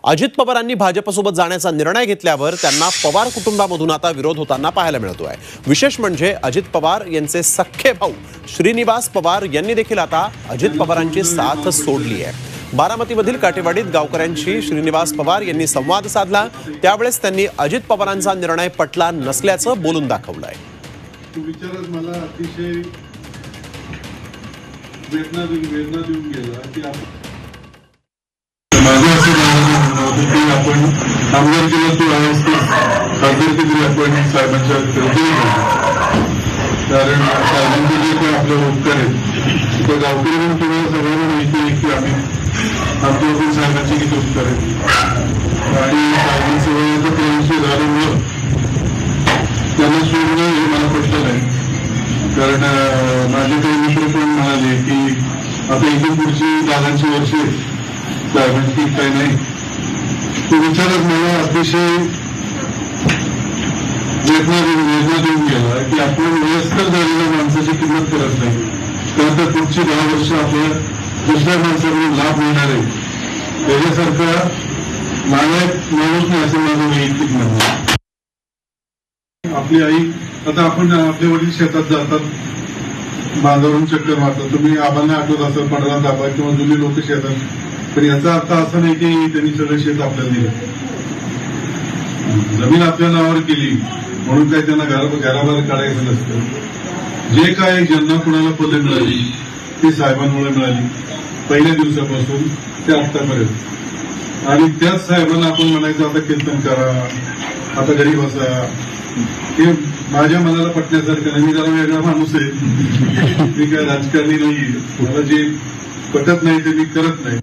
अजित पवारांनी भाजपसोबत जाण्याचा निर्णय घेतल्यावर त्यांना पवार कुटुंबामधून आता विरोध होताना पाहायला मिळतोय। विशेष म्हणजे अजित पवार यांचे सख्खे भाऊ श्रीनिवास पवार यांनी देखील आता अजित पवारांची साथ सोडली आहे। बारामतीमधील काटेवाडीत गावकऱ्यांशी श्रीनिवास पवार यांनी संवाद साधला, त्यावेळेस त्यांनी अजित पवारांचा निर्णय पटला नसल्याचं बोलून दाखवलंय। विचारच मला अतिशय वेदना देऊन गेला की माझं असं म्हणणं होतं की आपण आमदारकीला तू आहेस तर खासदारकी तरी आपण साहेबांच्या कारण साहेबांचे जे काही आपले उपकार आहेत ते गावकरी म्हणून तुम्हाला सगळ्यांना माहिती आहे की आम्ही आमच्याकडून साहेबांचे किती उपकार आहेत आणि साहेबांचं प्रेमशी झाल्यामुळं त्यांना सोडणं हे मला पटलं नाही। कारण माझे काही मित्र पण म्हणाले की आता इथून पुढची दादांची वर्षे साहेबांची काही नाही। तो विचारच मला अतिशय वेदना देऊन गेला की आपण वयस्कर झालेल्या माणसाची किंमत करत नाही, तर तर पुढची 10 वर्ष आपल्या दुसऱ्या माणसाकडून लाभ मिळणार आहे त्याच्यासारखा नालायक माणूस नाही असं माझं वैयक्तिक म्हणणं आहे। आपली आई आता आपण आपले वडील शेतात जातात, बांधावरून चक्कर मारतात, तुम्ही आबांना आठवत असेल पडला दाबा किंवा जुनी लोक शेतात, पण याचा अर्थ असा नाही की त्यांनी सगळं शेत आपल्याला दिलं, जमीन आपल्या नावावर केली म्हणून काय त्यांना घराबाहेर काढायचं नसतं। जे काय ज्यांना कुणाला पदे मिळाली ती साहेबांमुळे मिळाली, पहिल्या दिवसापासून ते आतापर्यंत। आणि त्याच साहेबांना आपण म्हणायचं आता कीर्तन करा, आता घरी बसा, हे माझ्या मनाला पटण्यासारखं नाही। मी जरा वेगळा माणूस आहे, मी काय राजकारणी नाही, मला जे पटत नाही ते मी करत नाही।